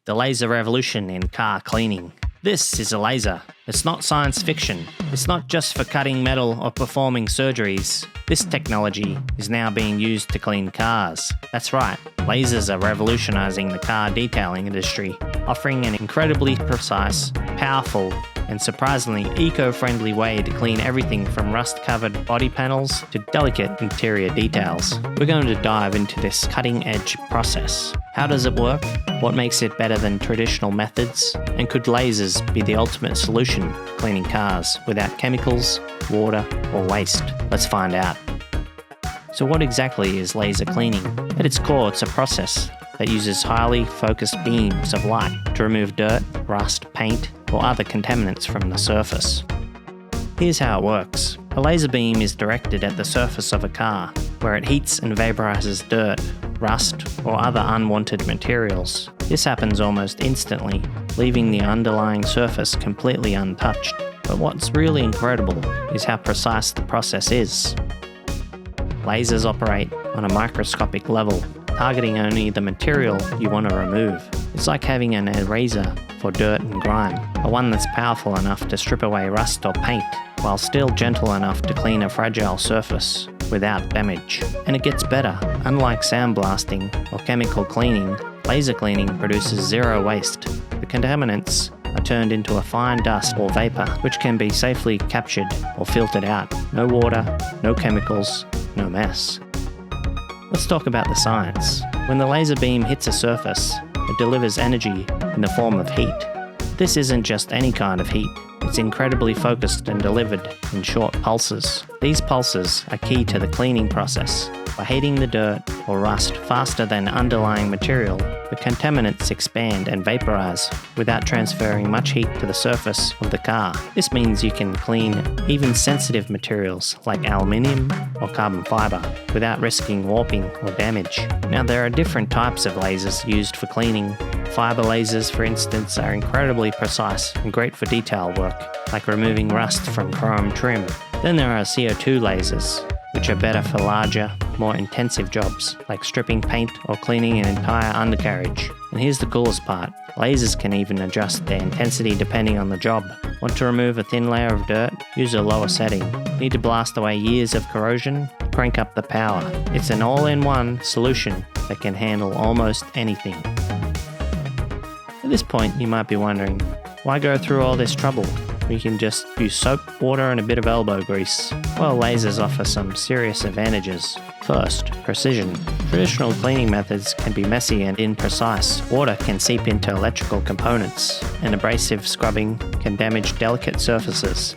The laser revolution in car cleaning. This is a laser. It's not science fiction. It's not just for cutting metal or performing surgeries. This technology is now being used to clean cars. That's right, lasers are revolutionizing the car detailing industry, offering an incredibly precise, powerful, and surprisingly eco-friendly way to clean everything from rust-covered body panels to delicate interior details. We're going to dive into this cutting-edge process. How does it work? What makes it better than traditional methods? And could lasers be the ultimate solution for cleaning cars without chemicals, water, or waste? Let's find out. So what exactly is laser cleaning? At its core, it's a process that uses highly focused beams of light to remove dirt, rust, paint, or other contaminants from the surface. Here's how it works. A laser beam is directed at the surface of a car, where it heats and vaporizes dirt, rust, or other unwanted materials. This happens almost instantly, leaving the underlying surface completely untouched. But what's really incredible is how precise the process is. Lasers operate on a microscopic level, targeting only the material you want to remove. It's like having an eraser for dirt and grime, a one that's powerful enough to strip away rust or paint, while still gentle enough to clean a fragile surface without damage. And it gets better. Unlike sandblasting or chemical cleaning, laser cleaning produces zero waste. The contaminants are turned into a fine dust or vapor, which can be safely captured or filtered out. No water, no chemicals, no mess. Let's talk about the science. When the laser beam hits a surface, it delivers energy in the form of heat. This isn't just any kind of heat. It's incredibly focused and delivered in short pulses. These pulses are key to the cleaning process. By heating the dirt or rust faster than underlying material, the contaminants expand and vaporize without transferring much heat to the surface of the car. This means you can clean even sensitive materials like aluminium or carbon fiber without risking warping or damage. Now, there are different types of lasers used for cleaning. Fiber lasers, for instance, are incredibly precise and great for detail work, like removing rust from chrome trim. Then there are CO2 lasers, which are better for larger, more intensive jobs, like stripping paint or cleaning an entire undercarriage. And here's the coolest part. Lasers can even adjust their intensity depending on the job. Want to remove a thin layer of dirt? Use a lower setting. Need to blast away years of corrosion? Crank up the power. It's an all-in-one solution that can handle almost anything. At this point, you might be wondering, why go through all this trouble? We can just use soap, water, and a bit of elbow grease. Well, lasers offer some serious advantages. First, precision. Traditional cleaning methods can be messy and imprecise. Water can seep into electrical components, and abrasive scrubbing can damage delicate surfaces.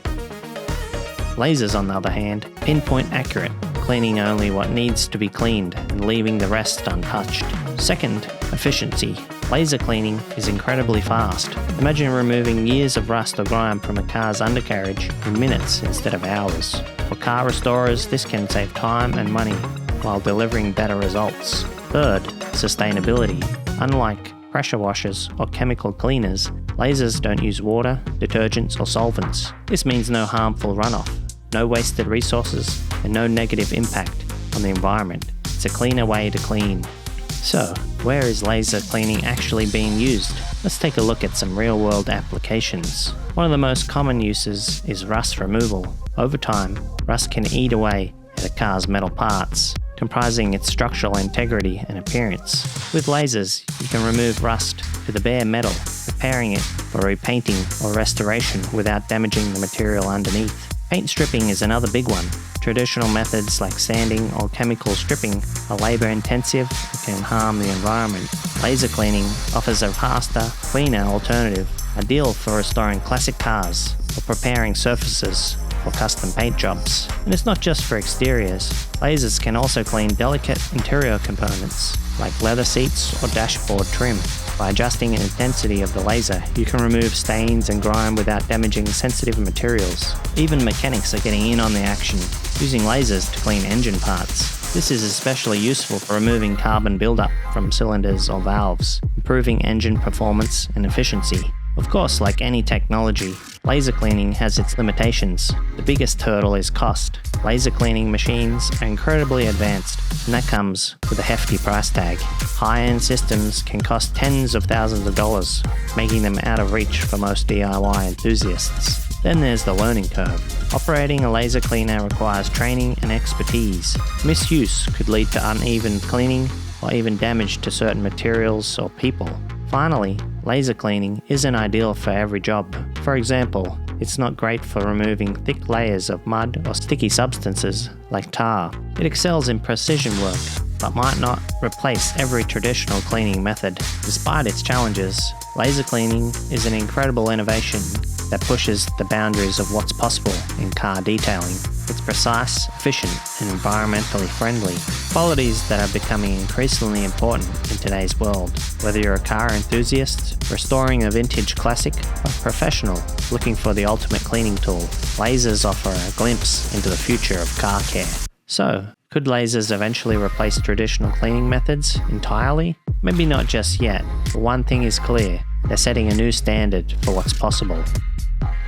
Lasers, on the other hand, pinpoint accurate, cleaning only what needs to be cleaned and leaving the rest untouched. Second, efficiency. Laser cleaning is incredibly fast. Imagine removing years of rust or grime from a car's undercarriage in minutes instead of hours. For car restorers, this can save time and money while delivering better results. Third, sustainability. Unlike pressure washers or chemical cleaners, lasers don't use water, detergents, or solvents. This means no harmful runoff, no wasted resources, and no negative impact on the environment. It's a cleaner way to clean. So, where is laser cleaning actually being used? Let's take a look at some real-world applications. One of the most common uses is rust removal. Over time, rust can eat away at a car's metal parts, comprising its structural integrity and appearance. With lasers, you can remove rust to the bare metal, preparing it for repainting or restoration without damaging the material underneath. Paint stripping is another big one. Traditional methods like sanding or chemical stripping are labor-intensive and can harm the environment. Laser cleaning offers a faster, cleaner alternative, ideal for restoring classic cars or preparing surfaces for custom paint jobs. And it's not just for exteriors. Lasers can also clean delicate interior components like leather seats or dashboard trim. By adjusting the intensity of the laser, you can remove stains and grime without damaging sensitive materials. Even mechanics are getting in on the action, using lasers to clean engine parts. This is especially useful for removing carbon buildup from cylinders or valves, improving engine performance and efficiency. Of course, like any technology, laser cleaning has its limitations. The biggest hurdle is cost. Laser cleaning machines are incredibly advanced, and that comes with a hefty price tag. High-end systems can cost tens of thousands of dollars, making them out of reach for most DIY enthusiasts. Then there's the learning curve. Operating a laser cleaner requires training and expertise. Misuse could lead to uneven cleaning or even damage to certain materials or people. Finally, laser cleaning isn't ideal for every job. For example, it's not great for removing thick layers of mud or sticky substances like tar. It excels in precision work, but might not replace every traditional cleaning method. Despite its challenges, laser cleaning is an incredible innovation that pushes the boundaries of what's possible in car detailing. It's precise, efficient, and environmentally friendly, qualities that are becoming increasingly important in today's world. Whether you're a car enthusiast, restoring a vintage classic, or a professional looking for the ultimate cleaning tool, lasers offer a glimpse into the future of car care. So, could lasers eventually replace traditional cleaning methods entirely? Maybe not just yet, but one thing is clear: they're setting a new standard for what's possible.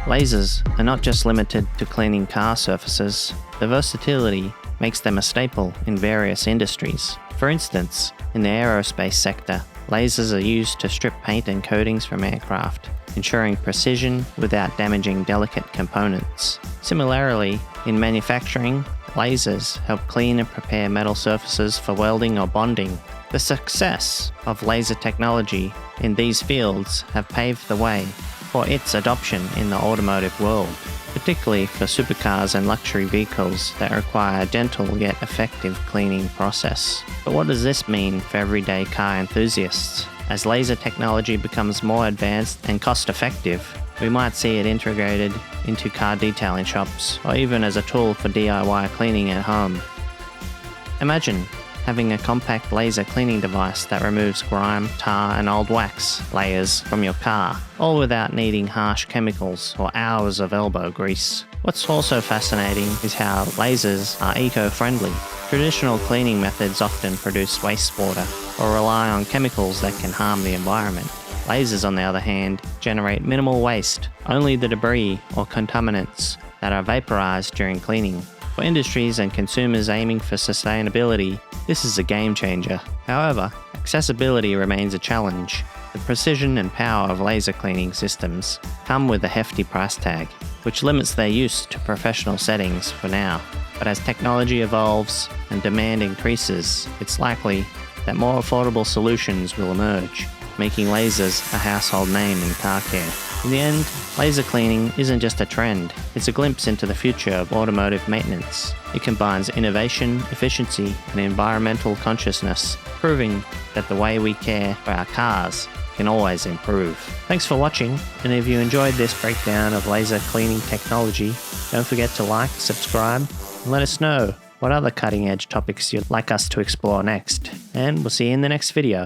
Lasers are not just limited to cleaning car surfaces. The versatility makes them a staple in various industries. For instance, in the aerospace sector, lasers are used to strip paint and coatings from aircraft, ensuring precision without damaging delicate components. Similarly, in manufacturing, lasers help clean and prepare metal surfaces for welding or bonding. The success of laser technology in these fields have paved the way for its adoption in the automotive world, particularly for supercars and luxury vehicles that require a gentle yet effective cleaning process. But what does this mean for everyday car enthusiasts? As laser technology becomes more advanced and cost-effective, we might see it integrated into car detailing shops, or even as a tool for DIY cleaning at home. Imagine having a compact laser cleaning device that removes grime, tar, and old wax layers from your car, all without needing harsh chemicals or hours of elbow grease. What's also fascinating is how lasers are eco-friendly. Traditional cleaning methods often produce wastewater or rely on chemicals that can harm the environment. Lasers, on the other hand, generate minimal waste, only the debris or contaminants that are vaporized during cleaning. For industries and consumers aiming for sustainability, this is a game changer. However, accessibility remains a challenge. The precision and power of laser cleaning systems come with a hefty price tag, which limits their use to professional settings for now. But as technology evolves and demand increases, it's likely that more affordable solutions will emerge, making lasers a household name in car care. In the end, laser cleaning isn't just a trend, it's a glimpse into the future of automotive maintenance. It combines innovation, efficiency, and environmental consciousness, proving that the way we care for our cars can always improve. Thanks for watching, and if you enjoyed this breakdown of laser cleaning technology, don't forget to like, subscribe, and let us know what other cutting-edge topics you'd like us to explore next. And we'll see you in the next video.